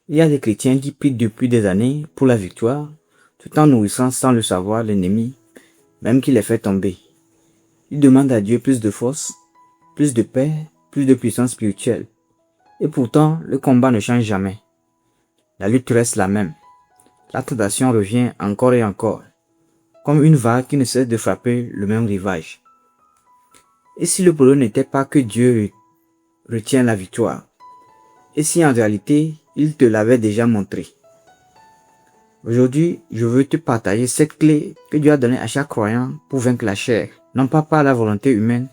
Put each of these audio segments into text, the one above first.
Il y a des chrétiens qui prient depuis des années pour la victoire, tout en nourrissant sans le savoir l'ennemi, même qui les fait tomber. Ils demandent à Dieu plus de force, plus de paix, plus de puissance spirituelle. Et pourtant, le combat ne change jamais. La lutte reste la même. La tentation revient encore et encore, comme une vague qui ne cesse de frapper le même rivage. Et si le problème n'était pas que Dieu retient la victoire, et si en réalité, il te l'avait déjà montré. Aujourd'hui, je veux te partager cette clé que Dieu a donnée à chaque croyant pour vaincre la chair, non pas par la volonté humaine,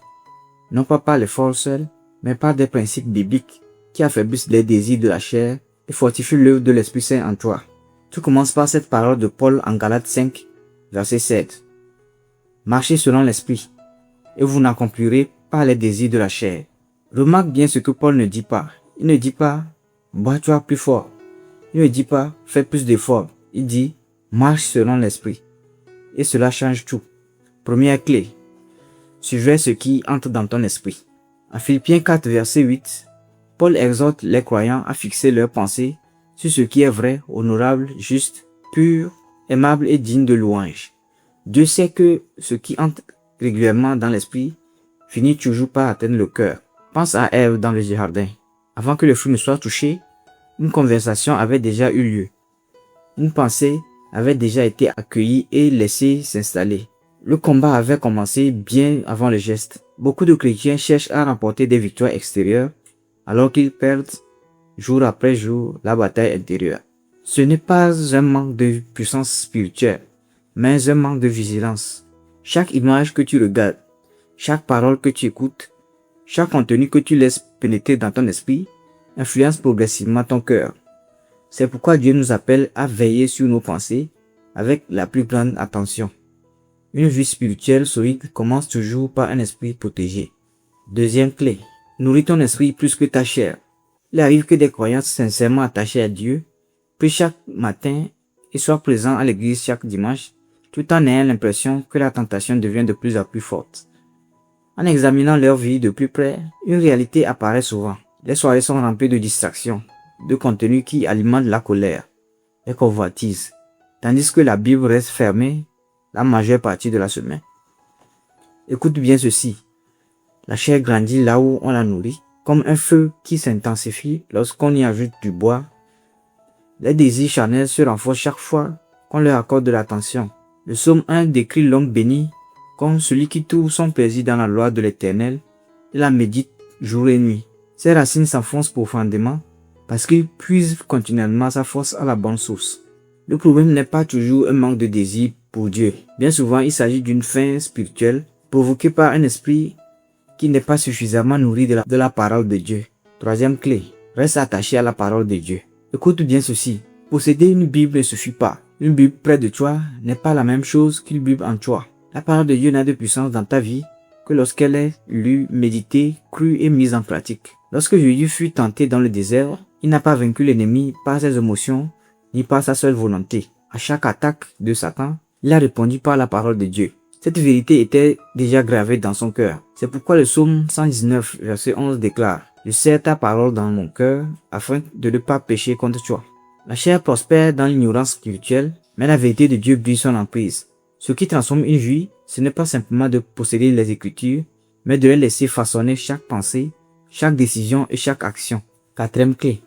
non pas par les forces seules, mais par des principes bibliques qui affaiblissent les désirs de la chair et fortifient l'œuvre de l'Esprit Saint en toi. Tout commence par cette parole de Paul en Galates 5, verset 7. Marchez selon l'Esprit, et vous n'accomplirez pas les désirs de la chair. Remarque bien ce que Paul ne dit pas. Il ne dit pas, bois-toi plus fort. Il ne dit pas, fais plus d'efforts. Il dit, marche selon l'Esprit. Et cela change tout. Première clé, surveille ce qui entre dans ton esprit. En Philippiens 4, verset 8, Paul exhorte les croyants à fixer leurs pensées sur ce qui est vrai, honorable, juste, pur, aimable et digne de louange. Dieu sait que ce qui entre régulièrement dans l'esprit finit toujours par atteindre le cœur. Pense à Ève dans le jardin. Avant que le fruit ne soit touché, une conversation avait déjà eu lieu. Une pensée avait déjà été accueillie et laissée s'installer. Le combat avait commencé bien avant le geste. Beaucoup de chrétiens cherchent à remporter des victoires extérieures alors qu'ils perdent jour après jour la bataille intérieure. Ce n'est pas un manque de puissance spirituelle, mais un manque de vigilance. Chaque image que tu regardes, chaque parole que tu écoutes, chaque contenu que tu laisses pénétrer dans ton esprit influence progressivement ton cœur. C'est pourquoi Dieu nous appelle à veiller sur nos pensées avec la plus grande attention. Une vie spirituelle solide commence toujours par un esprit protégé. Deuxième clé, nourris ton esprit plus que ta chair. Il arrive que des croyants sincèrement attachés à Dieu prient chaque matin et soient présents à l'église chaque dimanche, tout en ayant l'impression que la tentation devient de plus en plus forte. En examinant leur vie de plus près, une réalité apparaît souvent. Les soirées sont remplies de distractions, de contenus qui alimentent la colère, les convoitises, tandis que la Bible reste fermée la majeure partie de la semaine. Écoute bien ceci. La chair grandit là où on la nourrit, comme un feu qui s'intensifie lorsqu'on y ajoute du bois. Les désirs charnels se renforcent chaque fois qu'on leur accorde de l'attention. Le psaume 1 décrit l'homme béni comme celui qui trouve son plaisir dans la loi de l'Éternel et la médite jour et nuit. Ses racines s'enfoncent profondément parce qu'il puise continuellement sa force à la bonne source. Le problème n'est pas toujours un manque de désir pour Dieu. Bien souvent, il s'agit d'une faim spirituelle provoquée par un esprit qui n'est pas suffisamment nourri de la parole de Dieu. Troisième clé, reste attaché à la parole de Dieu. Écoute bien ceci. Posséder une Bible ne suffit pas. Une Bible près de toi n'est pas la même chose qu'une Bible en toi. La parole de Dieu n'a de puissance dans ta vie que lorsqu'elle est lue, méditée, crue et mise en pratique. Lorsque Jésus fut tenté dans le désert, il n'a pas vaincu l'ennemi par ses émotions ni par sa seule volonté. À chaque attaque de Satan, il a répondu par la parole de Dieu. Cette vérité était déjà gravée dans son cœur. C'est pourquoi le psaume 119, verset 11 déclare « Je serre ta parole dans mon cœur afin de ne pas pécher contre toi ». La chair prospère dans l'ignorance spirituelle, mais la vérité de Dieu brise son emprise. Ce qui transforme une vie, ce n'est pas simplement de posséder les Écritures, mais de les laisser façonner chaque pensée, chaque décision et chaque action. Quatrième clé,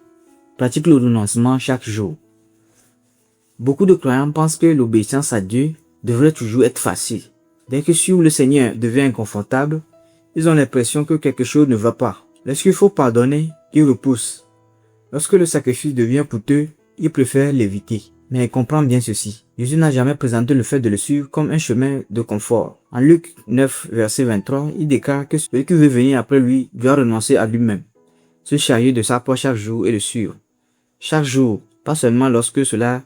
pratique le renoncement chaque jour. Beaucoup de croyants pensent que l'obéissance à Dieu devrait toujours être facile. Dès que suivre le Seigneur devient inconfortable, ils ont l'impression que quelque chose ne va pas. Lorsqu'il faut pardonner, ils repoussent. Lorsque le sacrifice devient coûteux, ils préfèrent l'éviter. Mais comprends bien ceci. Jésus n'a jamais présenté le fait de le suivre comme un chemin de confort. En Luc 9, verset 23, il déclare que celui qui veut venir après lui doit renoncer à lui-même, se charger de sa croix chaque jour et le suivre. Chaque jour, pas seulement lorsque cela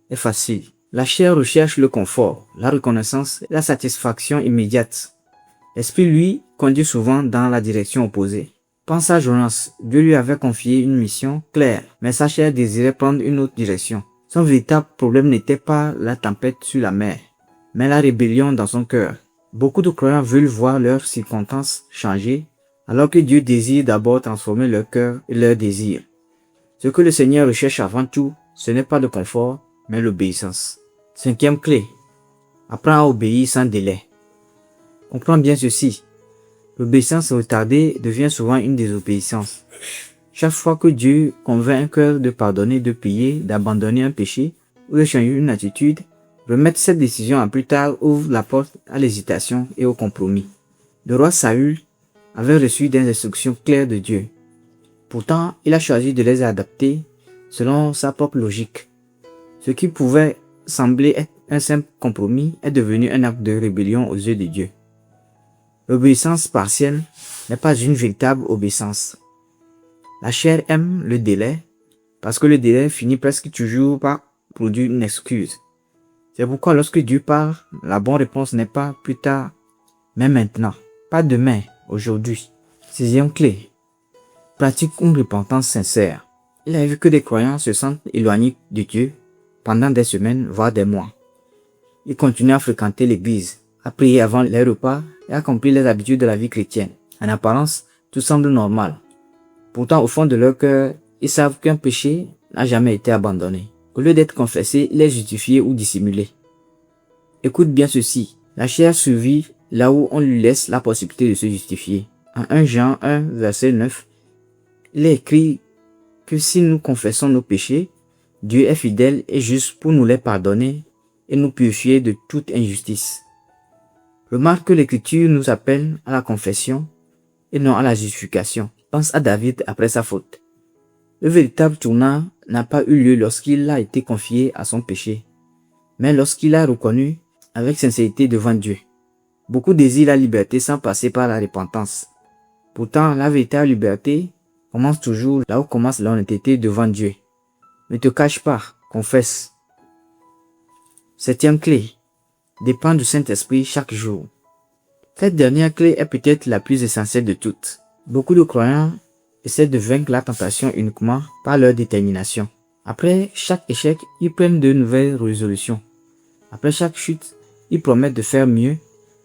est facile. La chair recherche le confort, la reconnaissance et la satisfaction immédiate. L'esprit, lui, conduit souvent dans la direction opposée. Pense à Jonas. Dieu lui avait confié une mission claire, mais sa chair désirait prendre une autre direction. Son véritable problème n'était pas la tempête sur la mer, mais la rébellion dans son cœur. Beaucoup de croyants veulent voir leurs circonstances changer, alors que Dieu désire d'abord transformer leur cœur et leurs désirs. Ce que le Seigneur recherche avant tout, ce n'est pas le confort, mais l'obéissance. 5e clé. Apprends à obéir sans délai. Comprends bien ceci. L'obéissance retardée devient souvent une désobéissance. Chaque fois que Dieu convainc un cœur de pardonner, de prier, d'abandonner un péché ou de changer une attitude, remettre cette décision à plus tard ouvre la porte à l'hésitation et au compromis. Le roi Saül avait reçu des instructions claires de Dieu. Pourtant, il a choisi de les adapter selon sa propre logique. Ce qui pouvait sembler être un simple compromis est devenu un acte de rébellion aux yeux de Dieu. L'obéissance partielle n'est pas une véritable obéissance. La chair aime le délai parce que le délai finit presque toujours par produire une excuse. C'est pourquoi lorsque Dieu parle, la bonne réponse n'est pas plus tard, mais maintenant. Pas demain, aujourd'hui. 6e clé. Pratique une repentance sincère. Il a vu que des croyants se sentent éloignés de Dieu pendant des semaines, voire des mois. Ils continuent à fréquenter l'église, à prier avant les repas et à accomplir les habitudes de la vie chrétienne. En apparence, tout semble normal. Pourtant, au fond de leur cœur, ils savent qu'un péché n'a jamais été abandonné. Au lieu d'être confessé, il est justifié ou dissimulé. Écoute bien ceci. La chair survit là où on lui laisse la possibilité de se justifier. En 1 Jean 1, verset 9, il est écrit que si nous confessons nos péchés, Dieu est fidèle et juste pour nous les pardonner et nous purifier de toute injustice. Remarque que l'Écriture nous appelle à la confession et non à la justification. Pense à David après sa faute. Le véritable tournant n'a pas eu lieu lorsqu'il a été confié à son péché, mais lorsqu'il a reconnu avec sincérité devant Dieu. Beaucoup désirent la liberté sans passer par la repentance. Pourtant, la véritable liberté commence toujours là où commence l'honnêteté devant Dieu. Ne te cache pas, confesse. 7e clé. Dépends du Saint-Esprit chaque jour. Cette dernière clé est peut-être la plus essentielle de toutes. Beaucoup de croyants essaient de vaincre la tentation uniquement par leur détermination. Après chaque échec, ils prennent de nouvelles résolutions. Après chaque chute, ils promettent de faire mieux.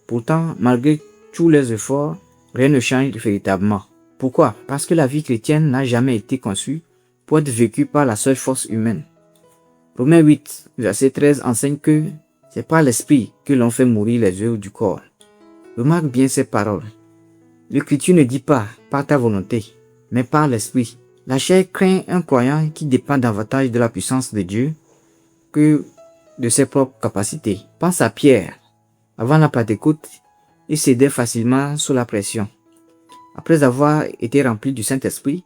Pourtant, malgré tous leurs efforts, rien ne change véritablement. Pourquoi? Parce que la vie chrétienne n'a jamais été conçue pour être vécue par la seule force humaine. Romains 8, verset 13 enseigne que c'est par l'esprit que l'on fait mourir les œuvres du corps. Remarque bien ces paroles. L'Écriture ne dit pas par ta volonté, mais par l'esprit. La chair craint un croyant qui dépend davantage de la puissance de Dieu que de ses propres capacités. Pense à Pierre. Avant la Pentecôte, il cédait facilement sous la pression. Après avoir été rempli du Saint-Esprit,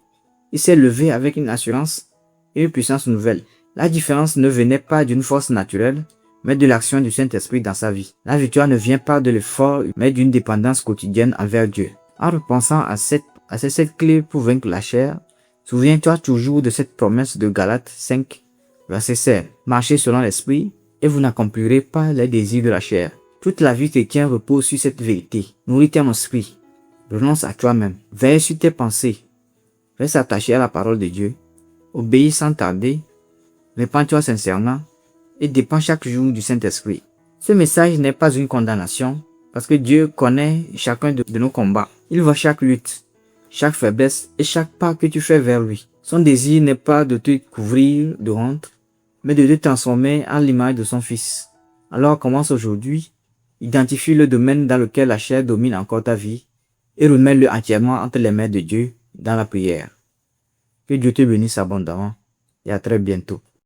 il s'est levé avec une assurance et une puissance nouvelle. La différence ne venait pas d'une force naturelle, mais de l'action du Saint-Esprit dans sa vie. La victoire ne vient pas de l'effort, mais d'une dépendance quotidienne envers Dieu. En repensant à cette clé pour vaincre la chair, souviens-toi toujours de cette promesse de Galates 5, verset 16. Marchez selon l'Esprit, et vous n'accomplirez pas les désirs de la chair. Toute la vie chrétienne repose sur cette vérité. Nourris ton esprit. Renonce à toi-même. Veille sur tes pensées. Reste attaché à la parole de Dieu. Obéis sans tarder. Répands-toi sincèrement et dépends chaque jour du Saint-Esprit. Ce message n'est pas une condamnation parce que Dieu connaît chacun de nos combats. Il voit chaque lutte, chaque faiblesse et chaque pas que tu fais vers lui. Son désir n'est pas de te couvrir de honte, mais de te transformer en l'image de son Fils. Alors commence aujourd'hui, identifie le domaine dans lequel la chair domine encore ta vie et remets-le entièrement entre les mains de Dieu dans la prière. Que Dieu te bénisse abondamment et à très bientôt.